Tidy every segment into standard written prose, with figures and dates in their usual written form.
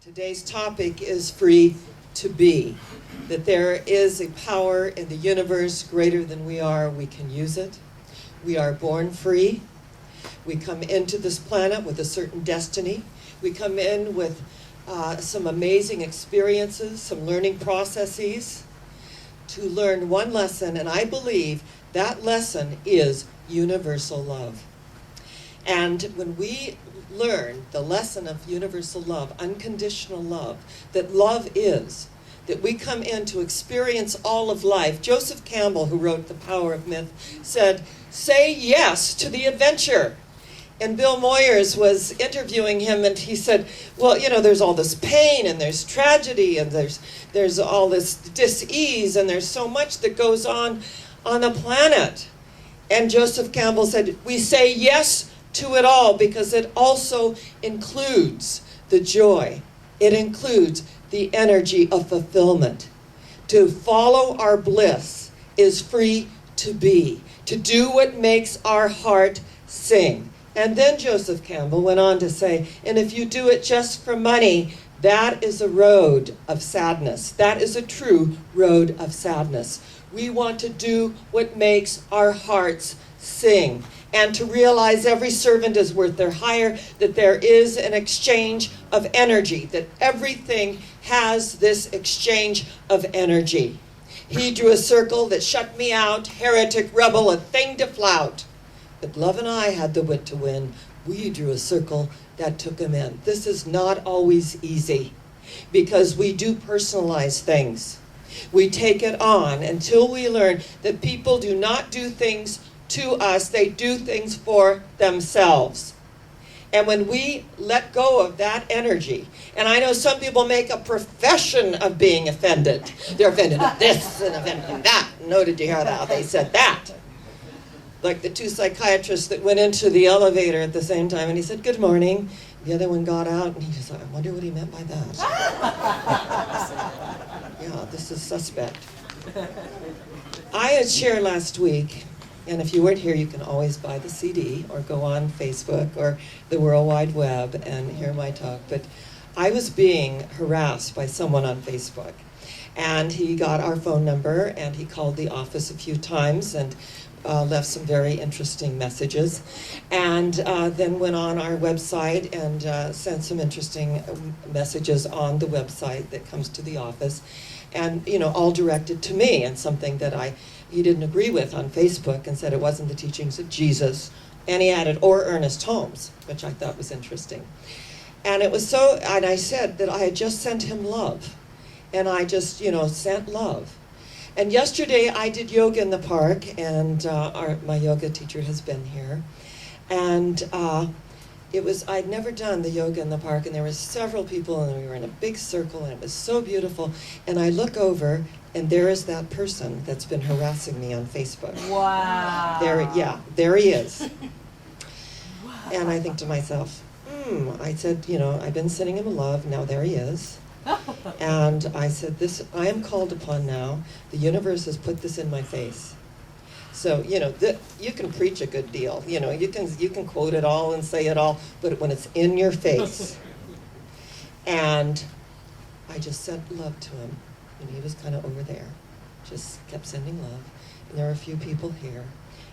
Today's topic is free to be. That there is a power in the universe greater than we are. We can use it. We are born free. We come into this planet with a certain destiny. We come in with some amazing experiences, some learning processes to learn one lesson, and I believe that lesson is universal love. And when we learn the lesson of universal love, unconditional love, that love is, that we come in to experience all of life. Joseph Campbell, who wrote The Power of Myth, said, "Say yes to the adventure." And Bill Moyers was interviewing him, and he said, well, you know, there's all this pain, and there's tragedy, and there's all this dis-ease, and there's so much that goes on the planet. And Joseph Campbell said, we say yes to it all because it also includes the joy. It includes the energy of fulfillment. To follow our bliss is free to be, to do what makes our heart sing. And then Joseph Campbell went on to say, and if you do it just for money, that is a road of sadness. That is a true road of sadness. We want to do what makes our hearts sing, and to realize every servant is worth their hire, that there is an exchange of energy, that everything has this exchange of energy. He drew a circle that shut me out, heretic, rebel, a thing to flout. But Love and I had the wit to win. We drew a circle that took him in. This is not always easy because we do personalize things. We take it on until we learn that people do not do things to us, they do things for themselves. And when we let go of that energy, and I know some people make a profession of being offended. They're offended at this and offended at that. No, did you hear that? They said that. Like the two psychiatrists that went into the elevator at the same time, and he said, good morning. The other one got out, and he just thought, I wonder what he meant by that. Yeah, this is suspect. I had shared last week, and if you weren't here, you can always buy the CD or go on Facebook or the World Wide Web and hear my talk. But I was being harassed by someone on Facebook. And he got our phone number, and he called the office a few times and left some very interesting messages. And then went on our website and sent some interesting messages on the website that comes to the office. And, you know, all directed to me, and something that he didn't agree with on Facebook, and said it wasn't the teachings of Jesus. And he added, or Ernest Holmes, which I thought was interesting. And it was so, and I said that I had just sent him love. And I just, you know, sent love. And yesterday I did yoga in the park, and my yoga teacher has been here. And I'd never done the yoga in the park, and there were several people, and we were in a big circle, and it was so beautiful. And I look over, and there is that person that's been harassing me on Facebook. Wow. There he is. Wow. And I think to myself, I said, you know, I've been sending him love, now there he is. And I said, I am called upon now. The universe has put this in my face. So, you know, you can preach a good deal. You know, you can quote it all and say it all, but when it's in your face. And I just sent love to him. And he was kind of over there. Just kept sending love. And there were a few people here.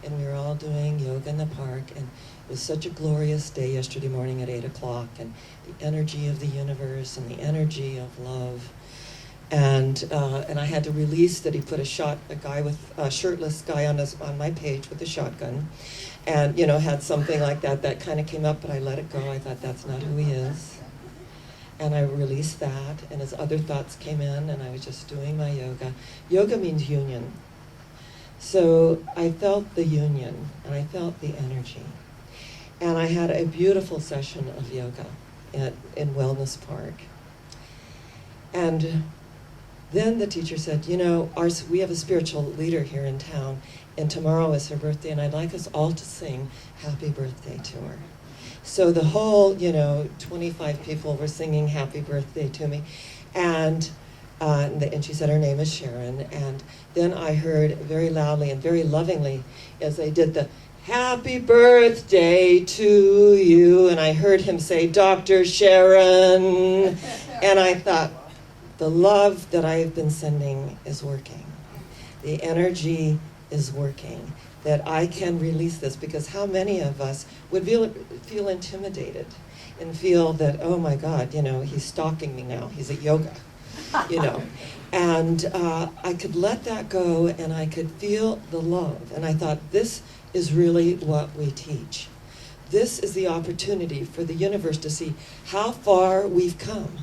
And we were all doing yoga in the park. And it was such a glorious day yesterday morning at 8 o'clock. And the energy of the universe and the energy of love. And I had to release that he put a shirtless guy on my page with a shotgun, and, you know, had something like that kind of came up, but I let it go. I thought, that's not who he is. And I released that, and his other thoughts came in, and I was just doing my yoga. Yoga means union. So I felt the union, and I felt the energy. And I had a beautiful session of yoga in Wellness Park. And then the teacher said, you know, we have a spiritual leader here in town, and tomorrow is her birthday, and I'd like us all to sing happy birthday to her. So the whole, you know, 25 people were singing happy birthday to me. And she said her name is Sharron. And then I heard very loudly and very lovingly as they did the happy birthday to you. And I heard him say, Dr. Sharron. And I thought, the love that I have been sending is working. The energy is working. That I can release this, because how many of us would feel intimidated and feel that, oh my God, he's stalking me now. He's at yoga, And I could let that go, and I could feel the love. And I thought, this is really what we teach. This is the opportunity for the universe to see how far we've come.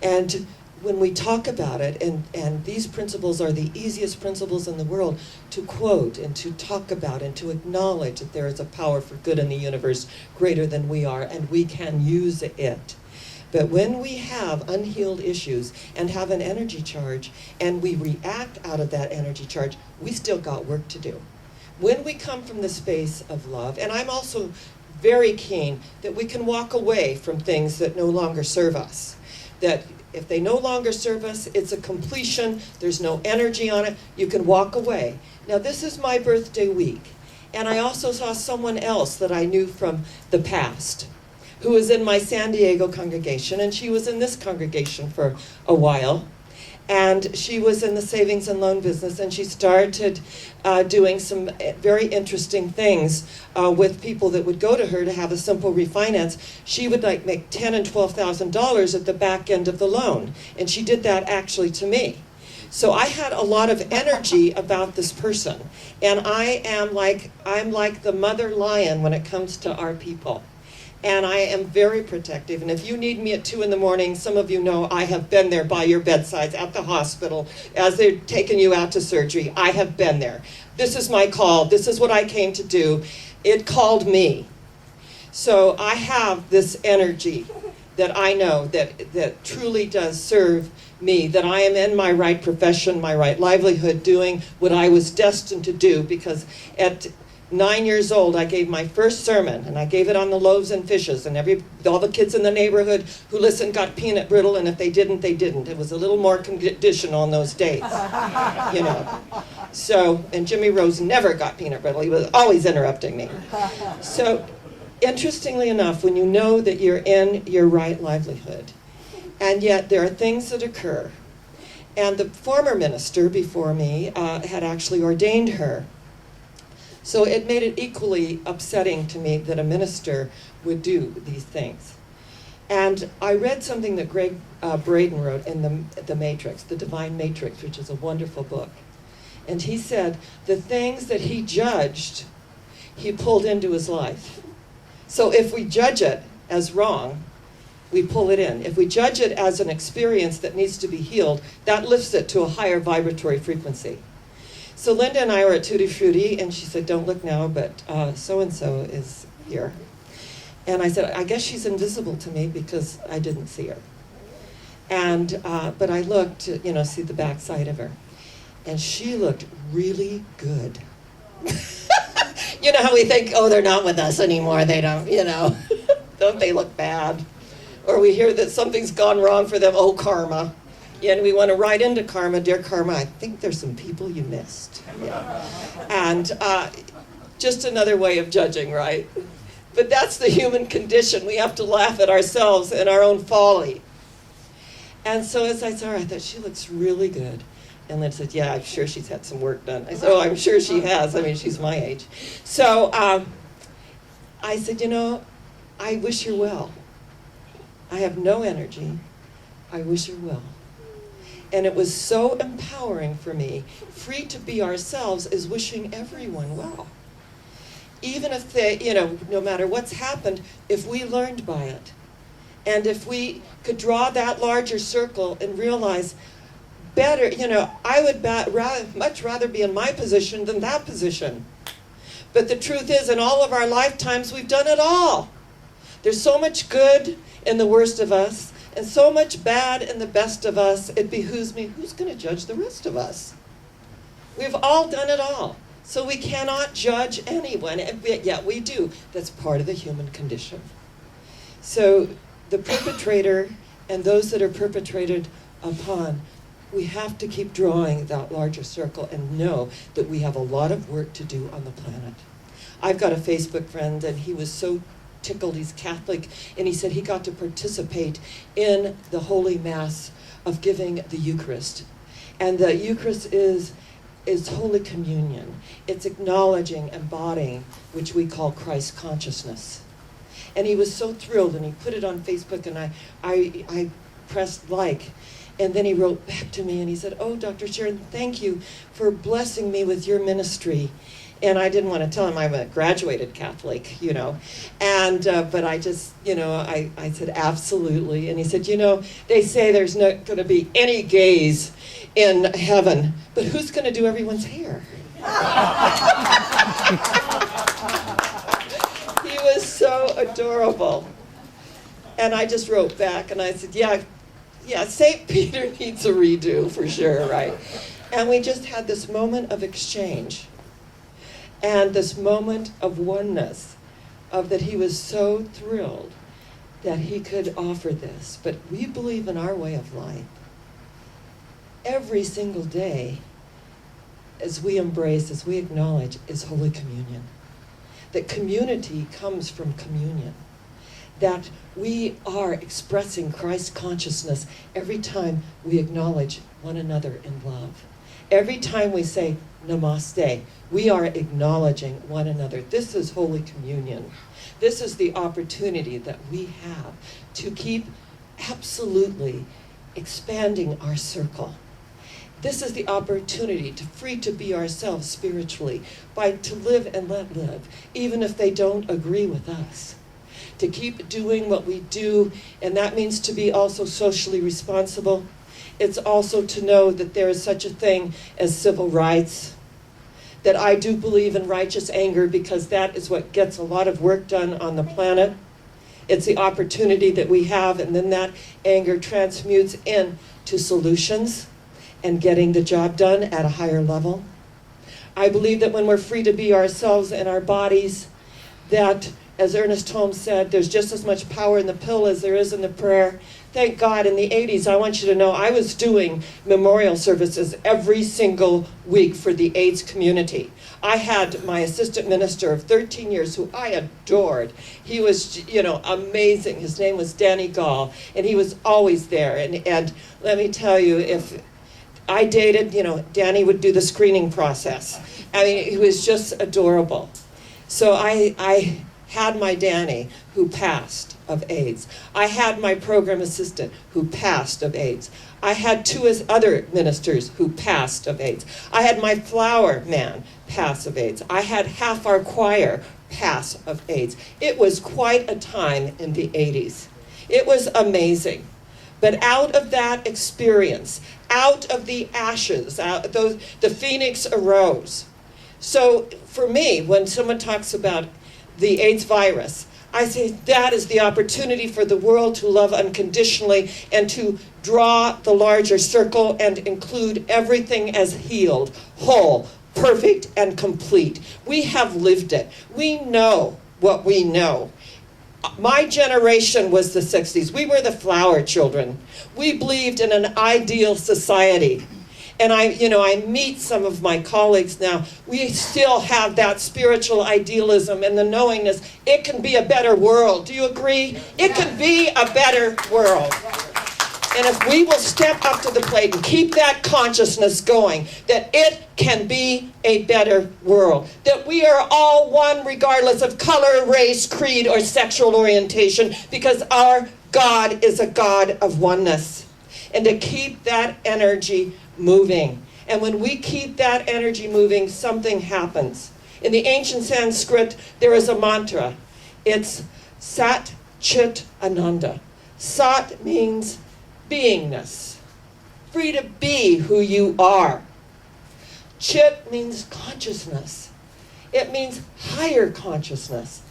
And when we talk about it, and these principles are the easiest principles in the world to quote and to talk about and to acknowledge that there is a power for good in the universe greater than we are, and we can use it. But when we have unhealed issues and have an energy charge and we react out of that energy charge, we still got work to do. When we come from the space of love, and I'm also very keen that we can walk away from things that no longer serve us. That if they no longer serve us, it's a completion, there's no energy on it, you can walk away. Now this is my birthday week, and I also saw someone else that I knew from the past, who was in my San Diego congregation, and she was in this congregation for a while. And she was in the savings and loan business, and she started doing some very interesting things with people that would go to her to have a simple refinance. She would make $10,000 and $12,000 at the back end of the loan, and she did that actually to me. So I had a lot of energy about this person, and I'm like the mother lion when it comes to our people. And I am very protective. And if you need me at 2 a.m, some of you know I have been there by your bedsides at the hospital as they're taking you out to surgery. I have been there. This is my call. This is what I came to do. It called me. So I have this energy that I know that truly does serve me, that I am in my right profession, my right livelihood, doing what I was destined to do, because at 9 years old, I gave my first sermon, and I gave it on the loaves and fishes, and all the kids in the neighborhood who listened got peanut brittle, and if they didn't, they didn't. It was a little more conditional in those days, So, and Jimmy Rose never got peanut brittle. He was always interrupting me. So, interestingly enough, when you know that you're in your right livelihood, and yet there are things that occur, and the former minister before me had actually ordained her. So it made it equally upsetting to me that a minister would do these things. And I read something that Greg Braden wrote in the Matrix, the Divine Matrix, which is a wonderful book. And he said the things that he judged, he pulled into his life. So if we judge it as wrong, we pull it in. If we judge it as an experience that needs to be healed, that lifts it to a higher vibratory frequency. So Linda and I were at Tutti Frutti, and she said, don't look now, but so-and-so is here. And I said, I guess she's invisible to me because I didn't see her. And but I looked to, see the back side of her. And she looked really good. You know how we think, oh, they're not with us anymore, they don't, don't they look bad? Or we hear that something's gone wrong for them, oh, karma. Yeah, and we want to write into karma, dear karma, I think there's some people you missed. Yeah. And just another way of judging, right? But that's the human condition. We have to laugh at ourselves and our own folly. And so as I saw her, I thought, she looks really good. And Lynn said, yeah, I'm sure she's had some work done. I said, oh, I'm sure she has. I mean, she's my age. So I said, I wish her well. I have no energy. I wish her well. And it was so empowering for me. Free to be ourselves is wishing everyone well. Even if they, no matter what's happened, if we learned by it. And if we could draw that larger circle and realize better, I would much rather be in my position than that position. But the truth is, in all of our lifetimes, we've done it all. There's so much good in the worst of us, and so much bad in the best of us, it behooves me, who's going to judge the rest of us? We've all done it all. So we cannot judge anyone, yet we do. That's part of the human condition. So the perpetrator and those that are perpetrated upon, we have to keep drawing that larger circle and know that we have a lot of work to do on the planet. I've got a Facebook friend, and he was so tickled. He's Catholic, and he said he got to participate in the Holy Mass of giving the Eucharist. And the Eucharist is Holy Communion. It's acknowledging, embodying, which we call Christ consciousness. And he was so thrilled, and he put it on Facebook, and I pressed like. And then he wrote back to me, and he said, "Oh, Dr. Sharron, thank you for blessing me with your ministry." And I didn't want to tell him I'm a graduated Catholic, you know. And, but I just, you know, I said, absolutely. And he said, you know, they say there's not going to be any gays in heaven, but who's going to do everyone's hair? He was so adorable. And I just wrote back, and I said, yeah, St. Peter needs a redo for sure, right? And we just had this moment of exchange. And this moment of oneness, of that he was so thrilled that he could offer this. But we believe in our way of life. Every single day, as we embrace, as we acknowledge, is Holy Communion. That community comes from communion. That we are expressing Christ consciousness every time we acknowledge one another in love. Every time we say namaste, we are acknowledging one another. This is Holy Communion. This is the opportunity that we have to keep absolutely expanding our circle. This is the opportunity to free to be ourselves spiritually, to live and let live, even if they don't agree with us. To keep doing what we do, and that means to be also socially responsible. It's also to know that there is such a thing as civil rights, that I do believe in righteous anger because that is what gets a lot of work done on the planet. It's the opportunity that we have, and then that anger transmutes into solutions and getting the job done at a higher level. I believe that when we're free to be ourselves and our bodies, that, as Ernest Holmes said, there's just as much power in the pill as there is in the prayer. Thank God, in the 80s, I want you to know, I was doing memorial services every single week for the AIDS community. I had my assistant minister of 13 years, who I adored. He was, you know, amazing. His name was Danny Gall, and he was always there. And let me tell you, if I dated, you know, Danny would do the screening process. I mean, he was just adorable. So I had my Danny, who passed of AIDS. I had my program assistant, who passed of AIDS. I had two other ministers who passed of AIDS. I had my flower man pass of AIDS. I had half our choir pass of AIDS. It was quite a time in the 80s. It was amazing. But out of that experience, out of the ashes, the phoenix arose. So for me, when someone talks about the AIDS virus, I say that is the opportunity for the world to love unconditionally and to draw the larger circle and include everything as healed, whole, perfect, and complete. We have lived it. We know what we know. My generation was the 60s. We were the flower children. We believed in an ideal society. And I meet some of my colleagues now. We still have that spiritual idealism and the knowingness it can be a better world. Do you agree? It can be a better world. And if we will step up to the plate and keep that consciousness going, that it can be a better world. That we are all one regardless of color, race, creed, or sexual orientation, because our God is a God of oneness. And to keep that energy moving. And when we keep that energy moving, something happens. In the ancient Sanskrit, there is a mantra. It's Sat Chit Ananda. Sat means beingness. Free to be who you are. Chit means consciousness. It means higher consciousness.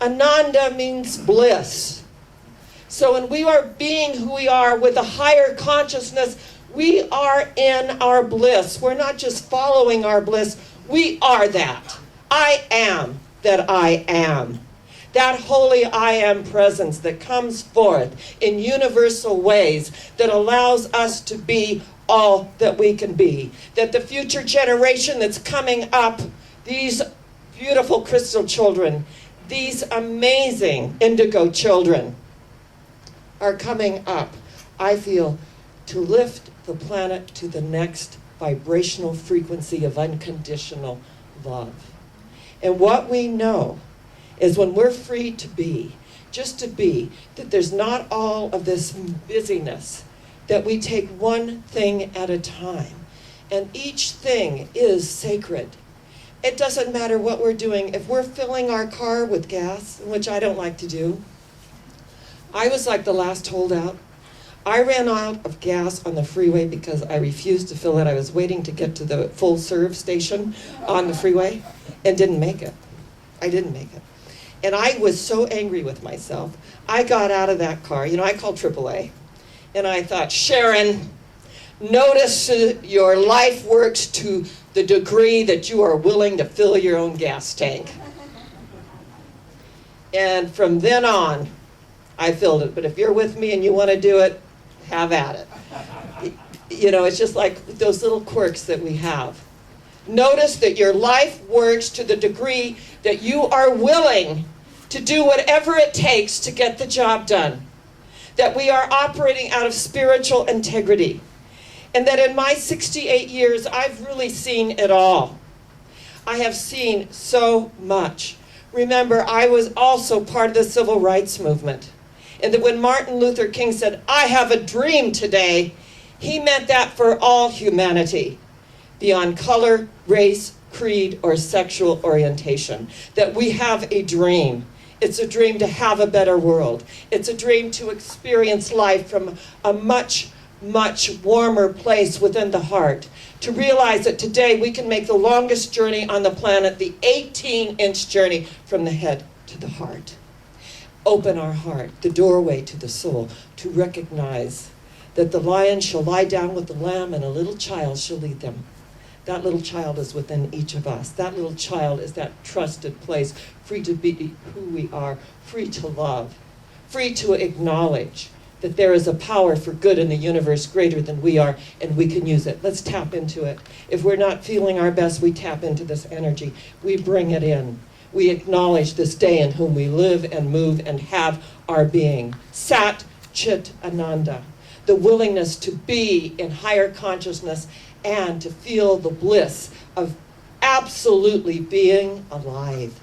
Ananda means bliss. So when we are being who we are with a higher consciousness, we are in our bliss. We're not just following our bliss. We are that. I am that I am. That holy I am presence that comes forth in universal ways that allows us to be all that we can be. That the future generation that's coming up, these beautiful crystal children, These amazing indigo children are coming up, I feel, to lift the planet to the next vibrational frequency of unconditional love. And what we know is when we're free to be, just to be, that there's not all of this busyness, that we take one thing at a time. And each thing is sacred. It doesn't matter what we're doing. If we're filling our car with gas, which I don't like to do, I was like the last holdout. I ran out of gas on the freeway because I refused to fill it. I was waiting to get to the full serve station on the freeway and didn't make it. I didn't make it. And I was so angry with myself. I got out of that car. I called AAA. And I thought, Sharron, notice your life works to the degree that you are willing to fill your own gas tank. And from then on, I filled it. But if you're with me and you want to do it, have at it. It's just like those little quirks that we have. Notice that your life works to the degree that you are willing to do whatever it takes to get the job done. That we are operating out of spiritual integrity. And that in my 68 years, I've really seen it all. I have seen so much. Remember, I was also part of the civil rights movement. And that when Martin Luther King said, I have a dream today, he meant that for all humanity, beyond color, race, creed, or sexual orientation. That we have a dream. It's a dream to have a better world. It's a dream to experience life from a much, much warmer place within the heart. To realize that today we can make the longest journey on the planet, the 18-inch journey from the head to the heart. Open our heart, the doorway to the soul, to recognize that the lion shall lie down with the lamb and a little child shall lead them. That little child is within each of us. That little child is that trusted place, free to be who we are, free to love, free to acknowledge that there is a power for good in the universe greater than we are, and we can use it. Let's tap into it. If we're not feeling our best, we tap into this energy. We bring it in. We acknowledge this day in whom we live and move and have our being. Sat Chit Ananda. The willingness to be in higher consciousness and to feel the bliss of absolutely being alive.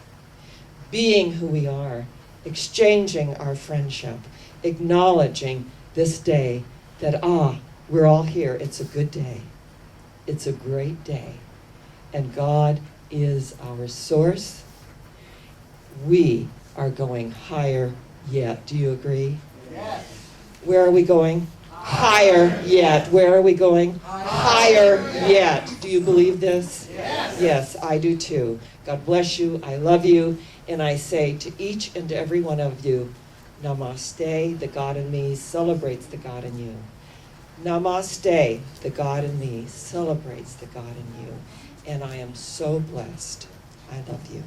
Being who we are. Exchanging our friendship. Acknowledging this day that, we're all here. It's a good day. It's a great day. And God is our source. We are going higher yet. Do you agree? Yes. Where are we going? Higher yet. Where are we going? Higher yet. Do you believe this? Yes. Yes, I do too. God bless you. I love you. And I say to each and every one of you, Namaste, the God in me celebrates the God in you. Namaste, the God in me celebrates the God in you. And I am so blessed. I love you.